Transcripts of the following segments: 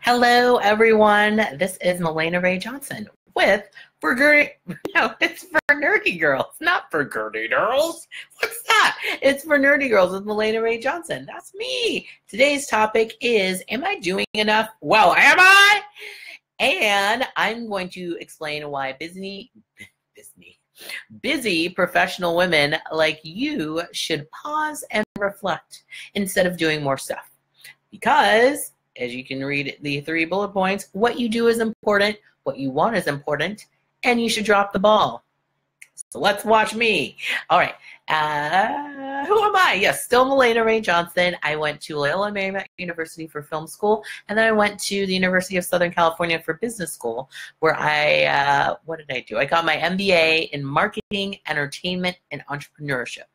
Hello, everyone. This is Mahlena Ray Johnson with For Gertie. No, it's for Nerdy Girls, not for Gertie Girls. What's that? It's for Nerdy Girls with Mahlena Ray Johnson. That's me. Today's topic is, am I doing enough? Well, am I? And I'm going to explain why busy professional women like you should pause and reflect instead of doing more stuff. Because, as you can read the 3 bullet points, what you do is important, what you want is important, and you should drop the ball. So let's watch me. All right. Who am I? Yes, still Mahlena Ray Johnson. I went to Loyola Marymount University for film school, and then I went to the University of Southern California for business school, where what did I do? I got my MBA in marketing, entertainment, and entrepreneurship.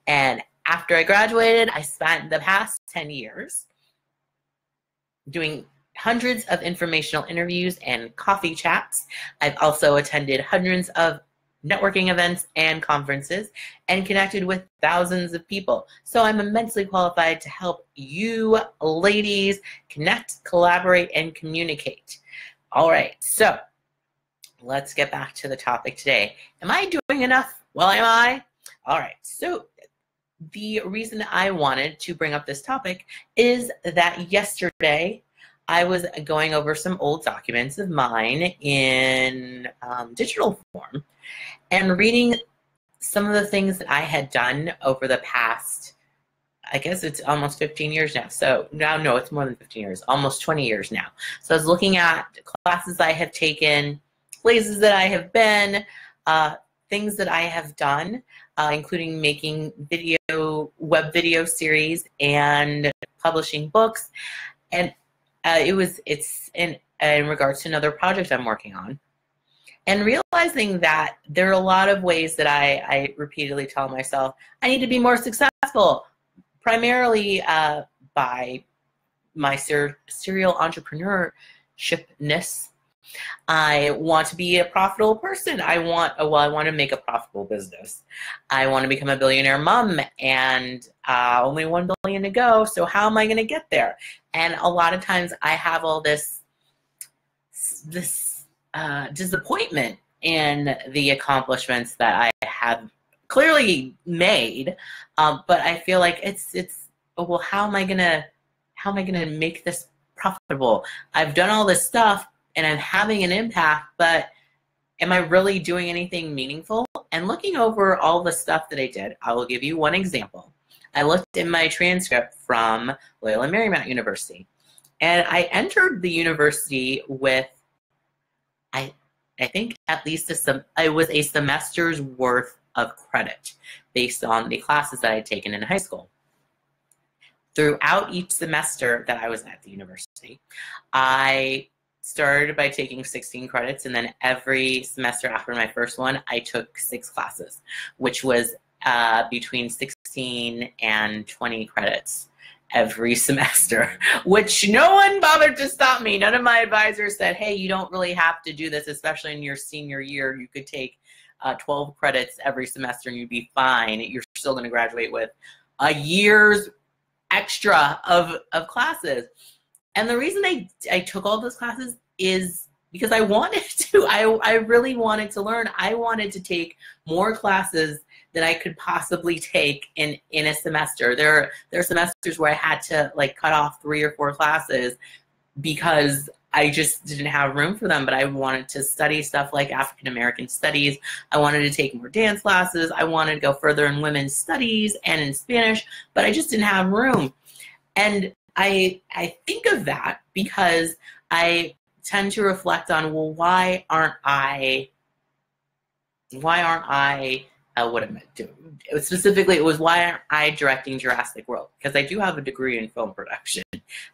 And after I graduated, I spent the past 10 years doing hundreds of informational interviews and coffee chats. I've also attended hundreds of networking events and conferences and connected with thousands of people. So I'm immensely qualified to help you ladies connect, collaborate, and communicate. All right, so let's get back to the topic today. Am I doing enough? Well, am I? All right, so the reason I wanted to bring up this topic is that yesterday I was going over some old documents of mine in digital form and reading some of the things that I had done over the past, I guess it's almost 15 years now. So no, it's more than 15 years, almost 20 years now. So I was looking at classes I have taken, places that I have been, things that I have done, including making web video series and publishing books. And it's in regards to another project I'm working on. And realizing that there are a lot of ways that I repeatedly tell myself I need to be more successful, primarily by my serial entrepreneurshipness. I want to be a profitable person. I want to make a profitable business. I want to become a billionaire mom, and only 1 billion to go. So how am I going to get there? And a lot of times I have all this disappointment in the accomplishments that I have clearly made, but I feel like it's well, how am I gonna make this profitable? I've done all this stuff and I'm having an impact, but am I really doing anything meaningful? And looking over all the stuff that I did, I will give you one example. I looked in my transcript from Loyola Marymount University, and I entered the university with, I think at least it was a semester's worth of credit based on the classes that I had taken in high school. Throughout each semester that I was at the university, I started by taking 16 credits, and then every semester after my first one, I took 6 classes, which was between 16 and 20 credits every semester, which no one bothered to stop me. None of my advisors said, hey, you don't really have to do this, especially in your senior year. You could take 12 credits every semester and you'd be fine. You're still going to graduate with a year's extra of classes. And the reason I took all those classes is because I wanted to. I really wanted to learn. I wanted to take more classes than I could possibly take in a semester. There are semesters where I had to cut off 3 or 4 classes because I just didn't have room for them, but I wanted to study stuff like African American studies. I wanted to take more dance classes. I wanted to go further in women's studies and in Spanish, but I just didn't have room. And I think of that because I tend to reflect on, well, why aren't I what am I doing? Specifically, it was why aren't I directing Jurassic World? Because I do have a degree in film production.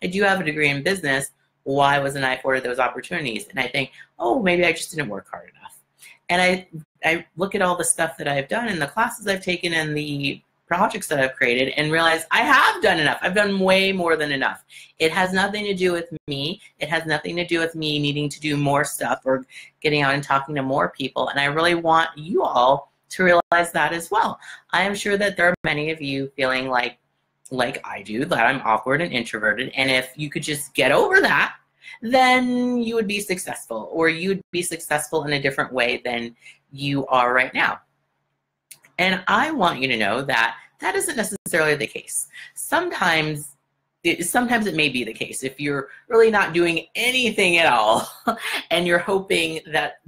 I do have a degree in business. Why wasn't I afforded those opportunities? And I think, oh, maybe I just didn't work hard enough. And I look at all the stuff that I've done and the classes I've taken and the projects that I've created and realize I have done enough. I've done way more than enough. It has nothing to do with me. It has nothing to do with me needing to do more stuff or getting out and talking to more people. And I really want you all to realize that as well. I am sure that there are many of you feeling like I do, that I'm awkward and introverted. And if you could just get over that then you would be successful, or you'd be successful in a different way than you are right now. And I want you to know that that isn't necessarily the case. Sometimes it may be the case if you're really not doing anything at all and you're hoping that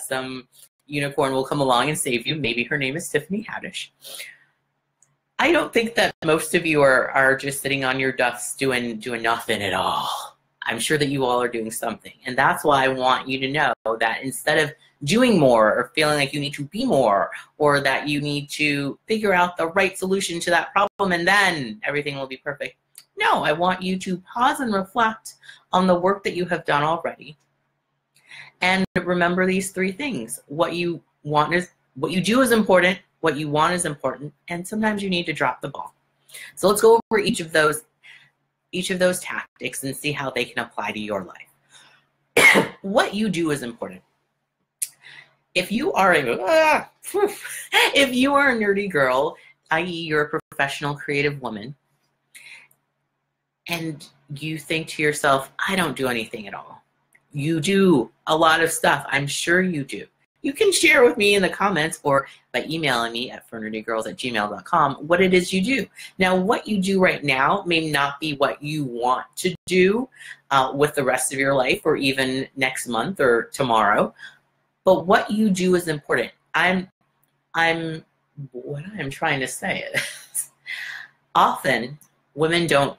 some unicorn will come along and save you. Maybe her name is Tiffany Haddish. I don't think that most of you are just sitting on your duffs doing nothing at all. I'm sure that you all are doing something. And that's why I want you to know that instead of doing more or feeling like you need to be more, or that you need to figure out the right solution to that problem and then everything will be perfect. No, I want you to pause and reflect on the work that you have done already. And remember these three things. What you do is important, what you want is important, and sometimes you need to drop the ball. So let's go over each of those tactics and see how they can apply to your life. What you do is important. If you are a nerdy girl, i.e. you're a professional creative woman, and you think to yourself, I don't do anything at all. You do a lot of stuff. I'm sure you do. You can share with me in the comments or by emailing me at fornerdygirls@gmail.com what it is you do. Now, what you do right now may not be what you want to do with the rest of your life or even next month or tomorrow, but what you do is important. What I'm trying to say is often women don't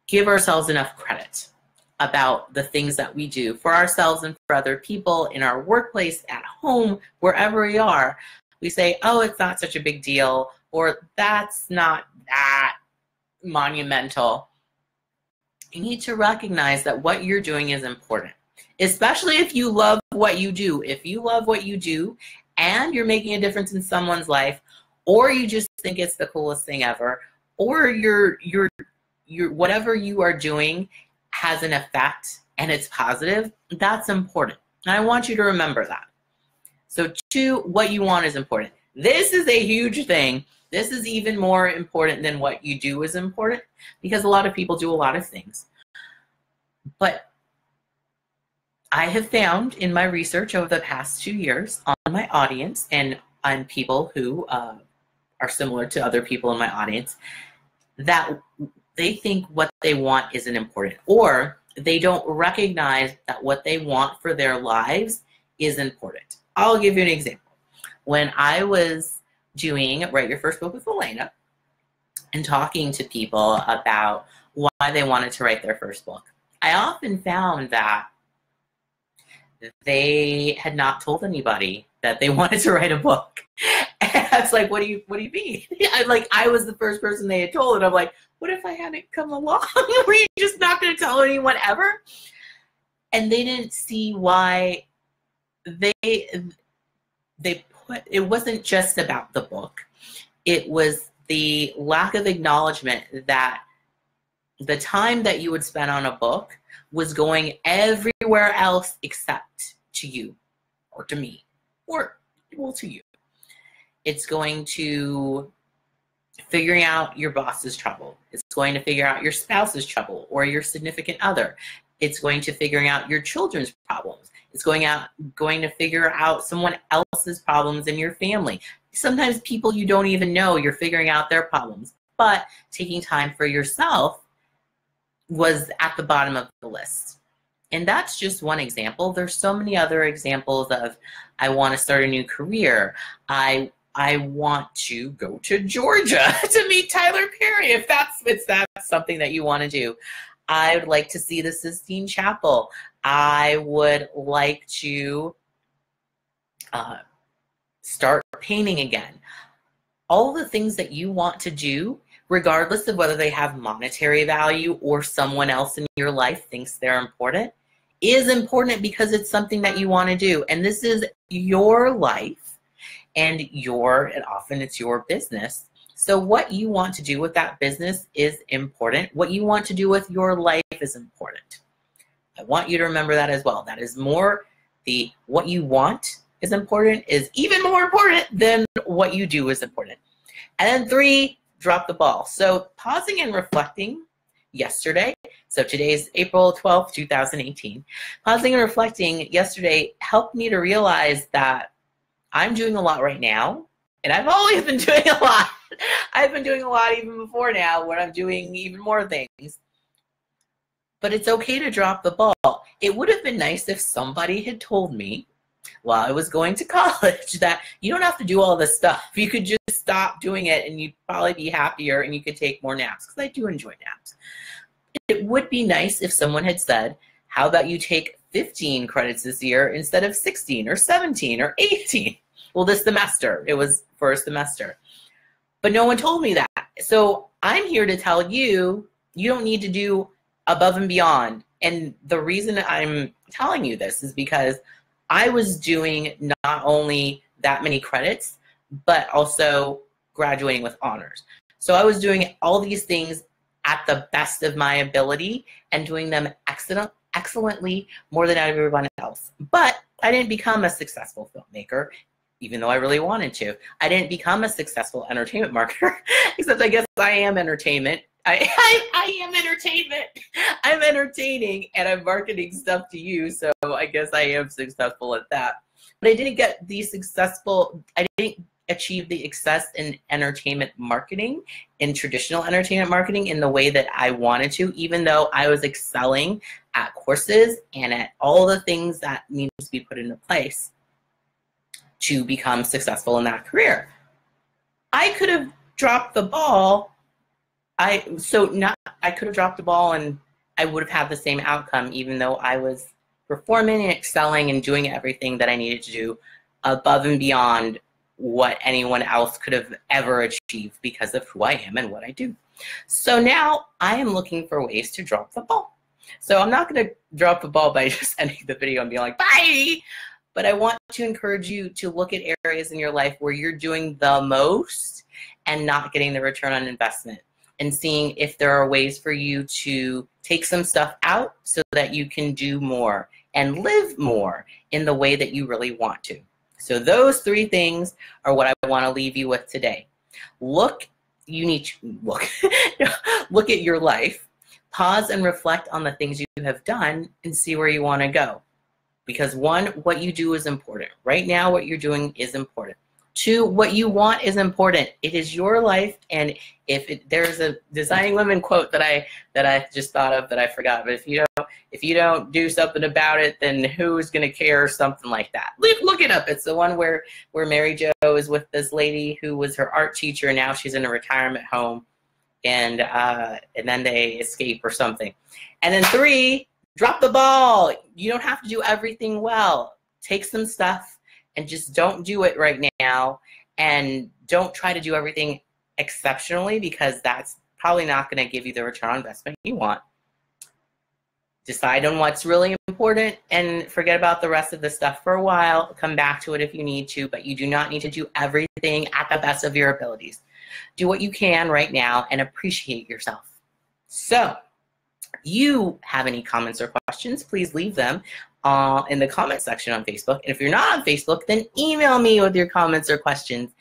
give ourselves enough credit about the things that we do for ourselves and for other people in our workplace, at home, wherever we are. We say, oh, it's not such a big deal, or that's not that monumental. You need to recognize that what you're doing is important, especially if you love what you do. If you love what you do and you're making a difference in someone's life, or you just think it's the coolest thing ever, or you're whatever you are doing has an effect and it's positive, that's important. And I want you to remember that. So 2, what you want is important. This is a huge thing. This is even more important than what you do is important, because a lot of people do a lot of things. But I have found in my research over the past 2 years on my audience and on people who are similar to other people in my audience, that they think what they want isn't important, or they don't recognize that what they want for their lives is important. I'll give you an example. When I was doing Write Your First Book with Mahlena and talking to people about why they wanted to write their first book, I often found that they had not told anybody that they wanted to write a book. And I was like, what do you mean? I was the first person they had told, and I'm like, what if I hadn't come along? Were you just not going to tell anyone ever? And they didn't see why they put, it wasn't just about the book. It was the lack of acknowledgement that the time that you would spend on a book was going everywhere else except to you or to me or, well, to you. It's going to figuring out your boss's trouble. It's going to figure out your spouse's trouble or your significant other. It's going to figuring out your children's problems. It's going to figure out someone else's problems in your family. Sometimes people you don't even know, you're figuring out their problems. But taking time for yourself was at the bottom of the list. And that's just one example. There's so many other examples of, I want to start a new career. I want to go to Georgia to meet Tyler Perry, if that's something that you want to do. I would like to see the Sistine Chapel. I would like to start painting again. All the things that you want to do, regardless of whether they have monetary value or someone else in your life thinks they're important, is important because it's something that you want to do. And this is your life, and often it's your business. So what you want to do with that business is important. What you want to do with your life is important. I want you to remember that as well. That is more, what you want is important, is even more important than what you do is important. And then 3, drop the ball. So pausing and reflecting yesterday. So today is April 12th, 2018. Pausing and reflecting yesterday helped me to realize that I'm doing a lot right now, and I've always been doing a lot. I've been doing a lot even before now when I'm doing even more things. But it's okay to drop the ball. It would have been nice if somebody had told me while I was going to college that you don't have to do all this stuff. You could just stop doing it and you'd probably be happier and you could take more naps, because I do enjoy naps. It would be nice if someone had said, how about you take 15 credits this year instead of 16 or 17 or 18? Well, this semester, it was for a semester. But no one told me that. So I'm here to tell you, you don't need to do above and beyond. And the reason I'm telling you this is because I was doing not only that many credits, but also graduating with honors. So I was doing all these things at the best of my ability and doing them excellently, more than everyone else. But I didn't become a successful filmmaker, even though I really wanted to. I didn't become a successful entertainment marketer, except I guess I am entertainment. I am entertainment. I'm entertaining and I'm marketing stuff to you, so I guess I am successful at that. But I didn't get the successful, I didn't achieve the success in entertainment marketing, in traditional entertainment marketing, in the way that I wanted to, even though I was excelling at courses and at all the things that needed to be put into place to become successful in that career. I could have dropped the ball. I could have dropped the ball and I would have had the same outcome, even though I was performing and excelling and doing everything that I needed to do above and beyond what anyone else could have ever achieved because of who I am and what I do. So now I am looking for ways to drop the ball. So I'm not going to drop the ball by just ending the video and being like, bye! But I want to encourage you to look at areas in your life where you're doing the most and not getting the return on investment, and seeing if there are ways for you to take some stuff out so that you can do more and live more in the way that you really want to. So those three things are what I want to leave you with today. Look at your life, pause and reflect on the things you have done and see where you want to go. Because one, what you do is important. Right now, what you're doing is important. Two, what you want is important. It is your life, and there's a Designing Women quote that I just thought of that I forgot. But if you don't do something about it, then who's gonna care? Something like that. Look it up. It's the one where Mary Jo is with this lady who was her art teacher, and now she's in a retirement home, and then they escape or something. And then three, drop the ball. You don't have to do everything well. Take some stuff and just don't do it right now, and don't try to do everything exceptionally, because that's probably not going to give you the return on investment you want. Decide on what's really important and forget about the rest of the stuff for a while. Come back to it if you need to, but you do not need to do everything at the best of your abilities. Do what you can right now and appreciate yourself. So, you have any comments or questions, please leave them in the comment section on Facebook. And if you're not on Facebook, then email me with your comments or questions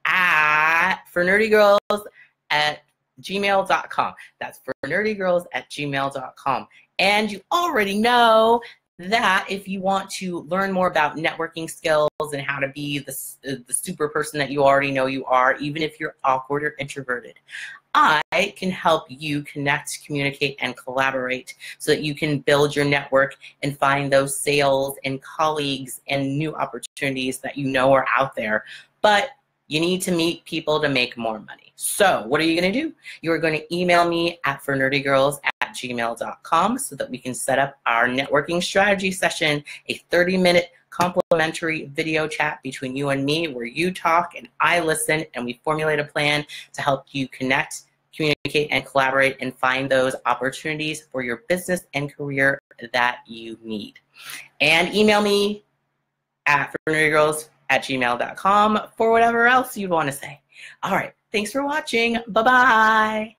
at fornerdygirls@gmail.com. That's fornerdygirls@gmail.com. And you already know that if you want to learn more about networking skills and how to be the super person that you already know you are, even if you're awkward or introverted, I can help you connect, communicate, and collaborate so that you can build your network and find those sales and colleagues and new opportunities that you know are out there. But you need to meet people to make more money. So what are you going to do? You are going to email me at fornerdygirls@gmail.com so that we can set up our networking strategy session, a 30-minute complimentary video chat between you and me where you talk and I listen, and we formulate a plan to help you connect, communicate, and collaborate and find those opportunities for your business and career that you need. And email me at fornerdygirls@gmail.com for whatever else you'd want to say. All right. Thanks for watching. Bye-bye.